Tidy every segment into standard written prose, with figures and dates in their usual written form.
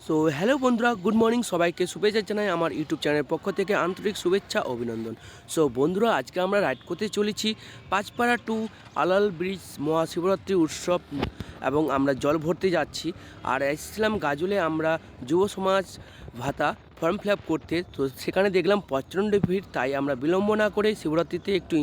So hello বন্ধুরা, good morning. সবাইকে শুভেচ্ছা জানাই আমার ইউটিউব চ্যানেলের পক্ষ থেকে আন্তরিক শুভেচ্ছা অভিনন্দন। সো বন্ধুরা, আজকে আমরা রাইড করতে চলেছি পাঁচপাড়া টু আলাল ব্রিজ মহাশিবরাত্রি উৎসব এবং আমরা জল ভরতে যাচ্ছি। আর এসেছিলাম গাজলে আমরা যুব সমাজ ভাতা ফর্ম ফিল আপ করতে। তো সেখানে দেখলাম প্রচণ্ড ভিড়, তাই আমরা বিলম্ব না করে শিবরাত্রিতে একটু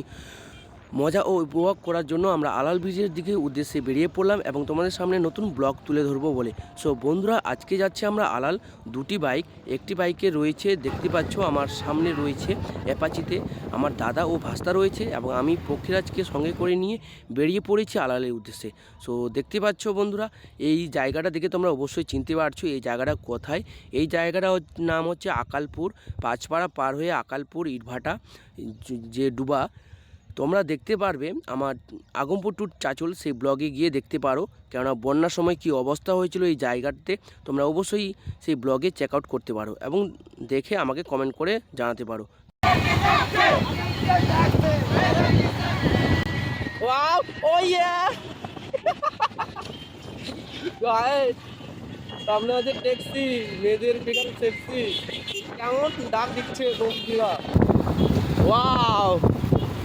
মজা ও উপভোগ করার জন্য আমরা আলাল ব্রিজের দিকে উদ্দেশ্যে বেরিয়ে পড়লাম এবং তোমাদের সামনে নতুন ব্লগ তুলে ধরবো বলে। সো বন্ধুরা, আজকে যাচ্ছে আমরা আলাল। দুটি বাইক, একটি বাইকে রয়েছে দেখতে পাচ্ছ আমার সামনে রয়েছে অ্যাপাচিতে আমার দাদা ও ভাস্তা রয়েছে এবং আমি পক্ষীরাজকে সঙ্গে করে নিয়ে বেরিয়ে পড়েছি আলালের উদ্দেশ্যে। সো দেখতে পাচ্ছ বন্ধুরা, এই জায়গাটা দেখে তোমরা অবশ্যই চিনতে পারছো এই জায়গাটা কোথায়। এই জায়গাটার নাম হচ্ছে আকালপুর। পাঁচপাড়া পার হয়ে আকালপুর ইটভাটা যে ডুবা, তোমরা দেখতে পারবে আমার আগমপুর টু চাঁচল সেই ব্লগে গিয়ে দেখতে পারো, কেননা বন্যার সময় কি অবস্থা হয়েছিল এই জায়গাতে তোমরা অবশ্যই সেই ব্লগে চেক আউট করতে পারো এবং দেখে আমাকে কমেন্ট করে জানাতে পারো। সামনে আছে ট্যাক্সি, মেয়েদের পিকআপ ট্যাক্সি, কেমন ডাক দিচ্ছে বন্ধুরা। ওয়াও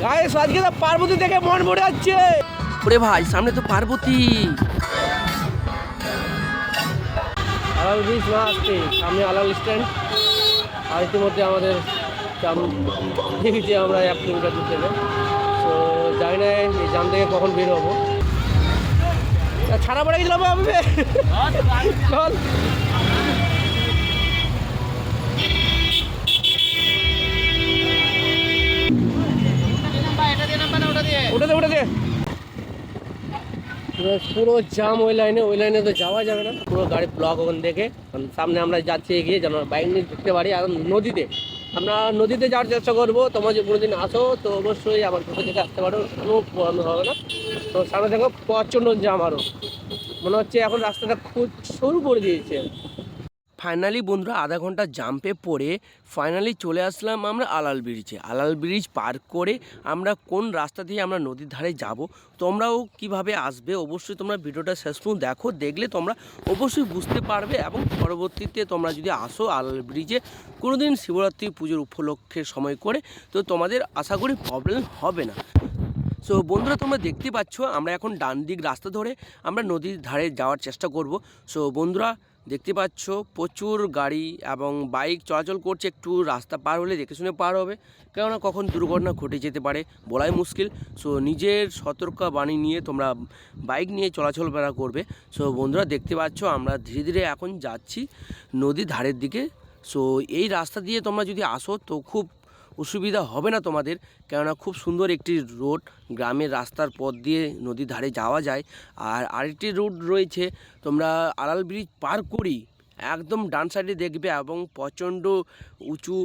গাইস, আজকে তো পার্বতী দেখে মন ভরে যাচ্ছে। ওরে ভাই, সামনে তো পার্বতী। আলাল ব্রিজ না আসছে, সামনে আলাল স্ট্যান্ড। আর ইতিমধ্যে আমাদের দেখেছি আমরা 1 কিলোমিটার দূর থেকে। তো জানি না এই জাম থেকে কখন বের হবো। ছাড়া পড়ে গেছিলাম আমি। চল ওটাতে পুরো জাম ওই লাইনে তো যাওয়া যাবে না, পুরো গাড়ি ব্লক ওখান দেখে। সামনে আমরা যাচ্ছি এগিয়ে যেন বাইক নিয়ে ঢুকতে পারি। আর নদীতে আমরা যাওয়ার চেষ্টা করবো। তোমরা যে কোনোদিন আসো তো অবশ্যই আমার ঘুরে দেখে আসতে পারো, কোনো প্রবলেম হবে না। তো সামনে দেখো প্রচণ্ড জাম, আরও মনে হচ্ছে এখন রাস্তাটা খুব সরু করে দিয়েছে। ফাইনালি বন্ধুরা, আধা ঘন্টা জাম্পে পড়ে ফাইনালি চলে আসলাম আমরা আলাল ব্রিজে। আলাল ব্রিজ পার করে আমরা কোন রাস্তা দিয়ে আমরা নদীর ধারে যাব, তোমরাও কিভাবে আসবে অবশ্যই তোমরা ভিডিওটা শেষ পর্যন্ত দেখো। দেখলে তোমরা অবশ্যই বুঝতে পারবে এবং পরবর্তীতে তোমরা যদি আসো আলাল ব্রিজে কোনো দিন শিবরাত্রি পুজোর উপলক্ষে সময় করে, তো তোমাদের আশা করি প্রবলেম হবে না। সো বন্ধুরা, তোমরা দেখতে পাচ্ছ আমরা এখন ডান দিক রাস্তা ধরে আমরা নদীর ধারে যাওয়ার চেষ্টা করব। সো বন্ধুরা, দেখতে পাচ্ছ প্রচুর গাড়ি এবং বাইক চলাচল করছে। একটু রাস্তা পার হলে দেখে শুনে পার হবে, কেননা কখন দুর্ঘটনা ঘটে যেতে পারে বলাই মুশকিল। সো নিজের সতর্কবাণী নিয়ে তোমরা বাইক নিয়ে চলাচল করবে। সো বন্ধুরা, দেখতে পাচ্ছ আমরা ধীরে ধীরে এখন যাচ্ছি নদীর ধারের দিকে। সো এই রাস্তা দিয়ে তোমরা যদি আসো তো খুব অসুবিধা হবে না তোমাদের, কেননা খুব সুন্দর একটি রোড, গ্রামের রাস্তার পথ দিয়ে নদীর ধারে যাওয়া যায়। আর আরেকটি রোড রয়েছে, তোমরা আলাল ব্রিজ পার করি একদম ডান সাইডে দেখবে এবং প্রচণ্ড উঁচু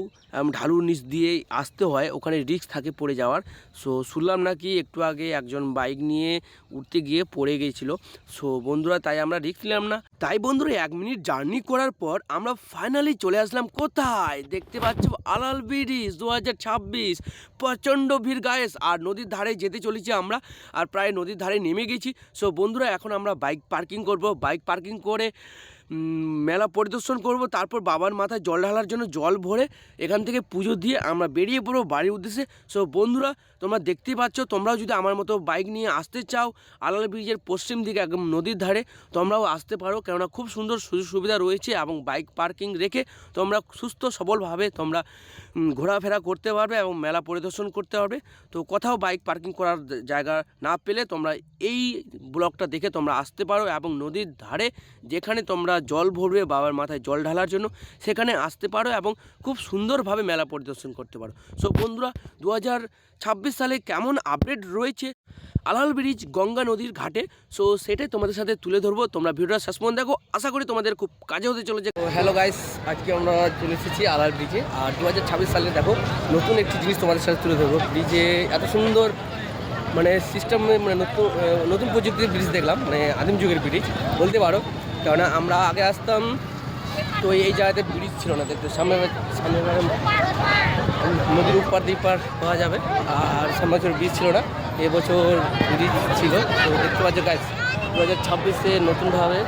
ঢালুর নিচ দিয়ে আসতে হয়, ওখানে রিস্ক থাকে পড়ে যাওয়ার। সো শুনলাম নাকি একটু আগে একজন বাইক নিয়ে উঠতে গিয়ে পড়ে গিয়েছিল। সো বন্ধুরা, তাই আমরা রিস্ক নিলাম না। তাই বন্ধুরা, 1 মিনিট জার্নি করার পর আমরা ফাইনালি চলে আসলাম কোথায়, দেখতে পাচ্ছ আলাল ব্রিজ 2026। প্রচণ্ড ভিড় গায়েস, আর নদীর ধারে যেতে চলেছি আমরা, আর প্রায় নদীর ধারে নেমে গেছি। সো বন্ধুরা, এখন আমরা বাইক পার্কিং করব। বাইক পার্কিং করে মেলা পরিদর্শন করব, তারপর বাবার মাথায় জল ঢালার জন্য জল ভরে এখান থেকে পুজো দিয়ে আমরা বেরিয়ে পড়বো বাড়ির উদ্দেশ্যে। সো বন্ধুরা, তোমরা দেখতেই পাচ্ছ, তোমরাও যদি আমার মতো বাইক নিয়ে আসতে চাও আলাল ব্রিজের পশ্চিম দিকে একদম নদীর ধারে, তোমরাও আসতে পারো, কেননা খুব সুন্দর সুযোগ সুবিধা রয়েছে এবং বাইক পার্কিং রেখে তোমরা সুস্থ সবলভাবে তোমরা ঘোরাফেরা করতে পারবে এবং মেলা পরিদর্শন করতে পারবে। তো কোথাও বাইক পার্কিং করার জায়গা না পেলে তোমরা এই ব্লগটা দেখে তোমরা আসতে পারো এবং নদীর ধারে যেখানে তোমরা জল ভরবে বাবার মাথায় জল ঢালার জন্য, সেখানে আসতে পারো এবং খুব সুন্দরভাবে মেলা পরিদর্শন করতে পারো। সো বন্ধুরা, 2026 সালে কেমন আপডেট রয়েছে আলাল ব্রিজ গঙ্গা নদীর ঘাটে, সো সেটাই তোমাদের সাথে তুলে ধরবো। তোমরা ভিডিওটা শেষ পর্যন্ত দেখো, আশা করি তোমাদের খুব কাজে হতে চলেছে। হ্যালো গাইস, আজকে আমরা চলে এসেছি আলাল ব্রিজে। আর 2026 সালে দেখো নতুন একটি জিনিস তোমাদের সাথে তুলে ধরবো। ব্রিজে এত সুন্দর মানে সিস্টেম, মানে নতুন প্রযুক্তির ব্রিজ দেখলাম, মানে আদিম যুগের ব্রিজ বলতে পারো। কেননা আমরা আগে আসতাম তো এই জায়গাতে ব্রিজ ছিল না, দেখতে সামনে নদীর উপার দ্বীপার পাওয়া যাবে, আর সামনে ব্রিজ ছিল না, এবছর ব্রিজ ছিল। তো দেখতে পাচ্ছ গাইস, 2026-এ নতুনভাবে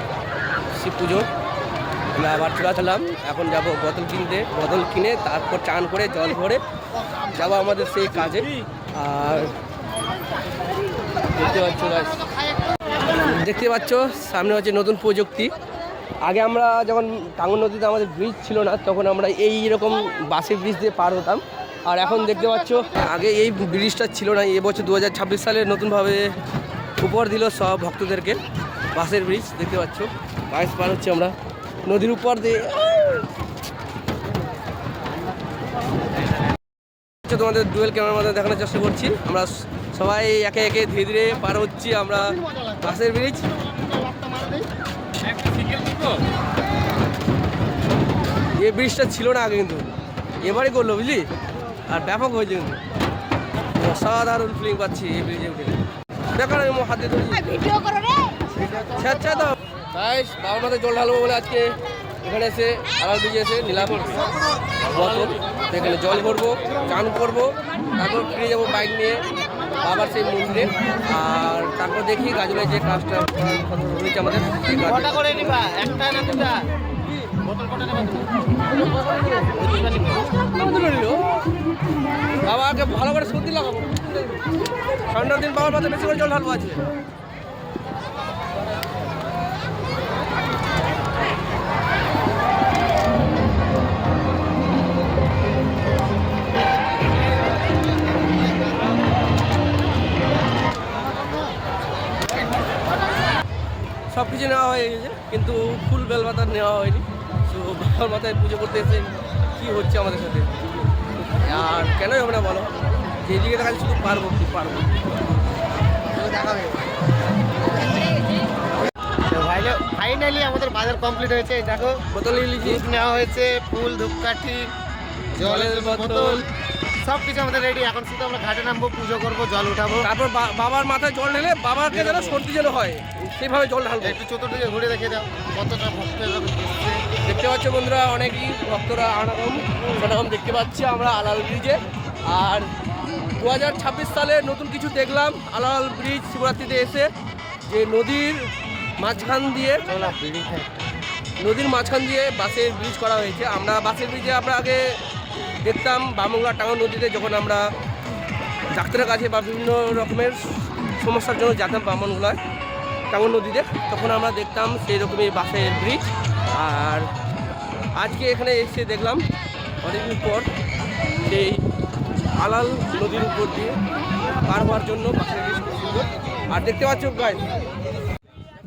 শিব পুজো আমরা আবার চলে আসলাম, এখন যাব বোতল কিনতে, বোতল কিনে তারপর চান করে জল ভরে যাবো আমাদের সেই কাজে। আর দেখতে পাচ্ছ সামনে হচ্ছে নতুন প্রযুক্তি। আগে আমরা যখন টাঙ্গন নদীতে আমাদের ব্রিজ ছিল না, তখন আমরা এই রকম বাসের ব্রিজ দিয়ে পার হতাম। আর এখন দেখতে পাচ্ছ আগে এই ব্রিজটা ছিল না, এবছর 2026 সালে নতুনভাবে উপহার দিল সব ভক্তদেরকে বাসের ব্রিজ। দেখতে পাচ্ছ বাস পার হচ্ছে আমরা নদীর উপর দিয়ে। তোমাদের ডুয়েল ক্যামেরার মধ্যে দেখানোর চেষ্টা করছি, আমরা সবাই একে একে ধীরে ধীরে পার হচ্ছি আমরা বাসের ব্রিজ। এই ব্রিজটা ছিল না আগে, কিন্তু এবারে করলো বুঝলি, আর ব্যাপক হয়েছে কিন্তু অসাধারণ ফিলিং পাচ্ছি এই ব্রিজে উঠে। দেখো না হাতে ধরছি তো তাই বাবার মাথায় জল ঢালবো বলে আজকে এখানে এসে আলাল ব্রিজে এসে নিলাম বোতল, এখানে জল ভরবো, চান করবো, তারপর ফিরে যাবো বাইক নিয়ে বাবার সেই মন্দিরে। আর তারপর দেখি গাজলের যে কাজটা রয়েছে আমাদের, বাবাকে ভালো করে সর্দি লাগাবো, ঠান্ডার দিন বাবার মাথায় বেশি করে জল ঢালবো আছে। সব কিছু নেওয়া হয়ে গেছে, কিন্তু ফুল বেলপাতা নেওয়া হয়নি। তো বাবার মাথায় পুজো করতে এসে কী হচ্ছে আমাদের সাথে, আর কেনই হবে না বলো, যেদিকে দেখা শুধু পারবো কি পারবো। ফাইনালি আমাদের বাজার কমপ্লিট হয়েছে। দেখো বোতল দুধ নেওয়া হয়েছে, ফুল, ধূপকাঠি, জলের বোতল সব কিছু আমাদের রেডি। এখন শুধু আমরা ঘাটে নামবো, পুজো করবো, জল উঠাবো, তারপর বাবার মাথায় জল ঢেলে বাবাকে যেন সর্দি যেন হয় সেইভাবে জল ঢালবো। একটু চতুর্দিকে ঘুরে দেখে দাও কতটা ভক্ত দেখতে পাচ্ছ বন্ধুরা, অনেকই ভক্তরা আনাগম দেখতে পাচ্ছি আমরা আলাল ব্রিজে। আর 2026 সালে নতুন কিছু দেখলাম আলাল ব্রিজ শিবরাত্রিতে এসে, যে নদীর মাঝখান দিয়ে বাসের ব্রিজ করা হয়েছে। আমরা বাসের ব্রিজে আমরা আগে দেখতাম বামুংলা টাঙ্গন নদীতে, যখন আমরা ডাক্তারের কাছে বা বিভিন্ন রকমের সমস্যার জন্য যেতাম বামনগুলায় টাঙ্গন নদীতে, তখন আমরা দেখতাম সেই রকমই বাসের ব্রিজ। আর আজকে এখানে এসে দেখলাম অনেকদিন পর সেই আলাল নদীর উপর দিয়ে পার হওয়ার জন্য বাসের ব্রিজ খুব সুন্দর। আর দেখতে পাচ্ছ গাইস,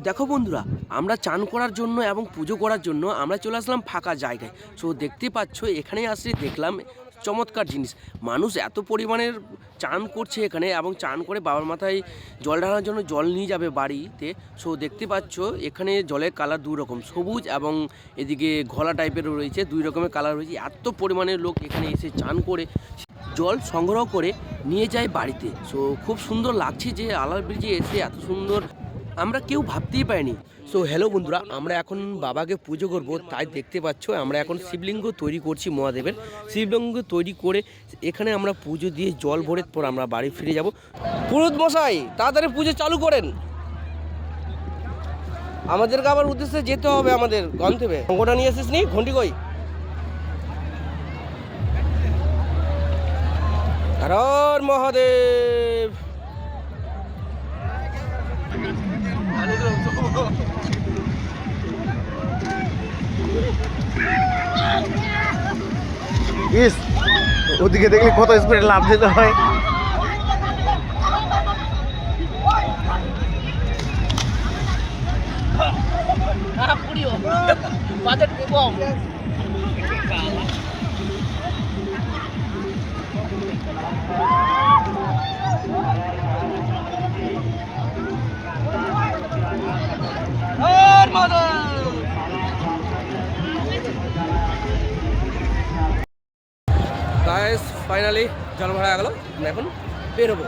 দেখো বন্ধুরা, আমরা চান করার জন্য এবং পুজো করার জন্য আমরা চলে আসলাম ফাঁকা জায়গায়। সো দেখতে পাচ্ছ এখানেই আসলে দেখলাম চমৎকার জিনিস, মানুষ এত পরিমাণের চান করছে এখানে, এবং চান করে বাবার মাথায় জল ঢালার জন্য জল নিয়ে যাবে বাড়িতে। সো দেখতে পাচ্ছ এখানে জলের কালার দুই রকম, সবুজ এবং এদিকে ঘোলা টাইপের রয়েছে, দুই রকমের কালার রয়েছে। এত পরিমাণের লোক এখানে এসে চান করে জল সংগ্রহ করে নিয়ে যায় বাড়িতে। সো খুব সুন্দর লাগছে যে আলাল ব্রিজে এসে এত সুন্দর আমরা কেউ ভাবতেই পারিনি। সো হ্যালো বন্ধুরা, আমরা এখন বাবাকে পুজো করব, তাই দেখতে পাচ্ছ আমরা এখন শিবলিঙ্গ তৈরি করছি মহাদেবের। শিবলিঙ্গ তৈরি করে এখানে আমরা পুজো দিয়ে জল ভরে পর আমরা বাড়ি ফিরে যাব। পুরোহিত মশাই তাড়াতাড়ি পুজো চালু করেন, আমাদেরকে আবার উদ্দেশ্যে যেতে হবে আমাদের গন্তব্যে। ঘন্টা নিয়ে এসেছিস নি, ঘন্টি কই? হর হর মহাদেব। ওদিকে দেখলে কত স্পিডে লাভ দিতে হয়। ফাইনালি জল ভরা গেল, আমরা এখন বেরোবো।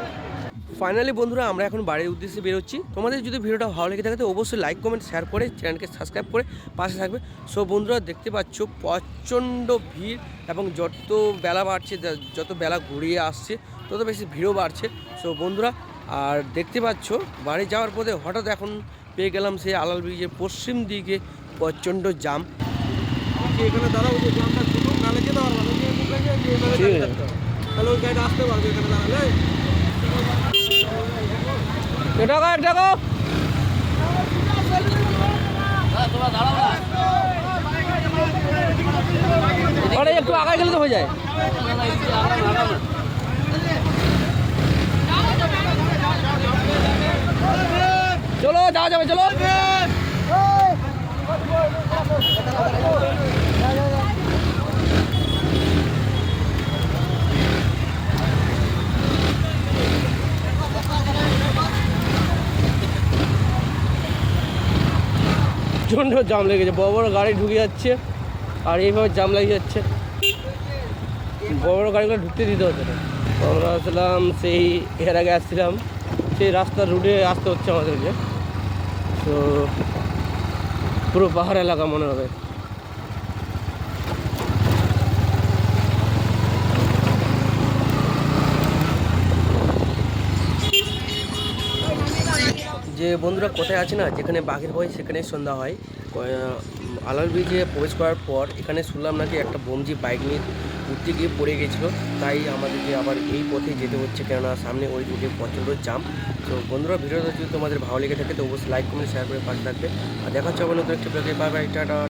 ফাইনালি বন্ধুরা আমরা এখন বাড়ির উদ্দেশ্যে বেরোচ্ছি। তোমাদের যদি ভিডিওটা ভালো লেগে থাকে তো অবশ্যই লাইক কমেন্ট শেয়ার করে চ্যানেলকে সাবস্ক্রাইব করে পাশে থাকবে। সো বন্ধুরা দেখতে পাচ্ছ প্রচণ্ড ভিড়, এবং যত বেলা বাড়ছে, যত বেলা ঘুরিয়ে আসছে তত বেশি ভিড়ও বাড়ছে। সো বন্ধুরা, আর দেখতে পাচ্ছ বাড়ি যাওয়ার পথে হঠাৎ এখন পেয়ে গেলাম সেই আলাল ব্রিজের পশ্চিম দিকে প্রচণ্ড জাম। বলছি এখানে দাঁড়াও, যে জামটা খুলুক, নাহলে যেতে পারবো না। যে মুখ আছে, যে এভাবে ঠিক আছে। থাকতে হবে। তাহলে ওই গাড়িটা আসতে পারবে এখানে দাঁড়ালে। এটাকো আরে একটু আগায় গেলে তো হয়ে যায়। চলো যাওয়া যাবে, চলো। প্রচণ্ড জাম লেগেছে, বড় বড় গাড়ি ঢুকে যাচ্ছে আর এইভাবে জাম লেগে যাচ্ছে। বড় বড় গাড়িগুলো ঢুকতে দিতে হচ্ছে না। আমরা আসলাম সেই এর আগে আসছিলাম সেই রাস্তার রুটে আসতে হচ্ছে আমাদেরকে। তো পুরো পাহাড় এলাকা মনে হবে। যে বন্ধুরা কোথায় আছে না, যেখানে বাঘের ভয় সেখানে সন্ধ্যা হয়। আলাল ব্রিজে প্রবেশ করার পর এখানে শুনলাম নাকি একটা বমজি বাইক নিয়ে ঘুরতে গিয়ে পড়ে গেছিলো, তাই আমাদেরকে আবার এই পথে যেতে হচ্ছে, কেননা সামনে ওই রুটে প্রচণ্ড জাম। তো বন্ধুরা ভিডিওটা যদি তোমাদের ভালো লেগে থাকে তো অবশ্যই লাইক কমেন্ট শেয়ার করে পাশে থাকবে। আর দেখা হচ্ছে আবার নতুন একটি ব্লগে। Bye bye, tata.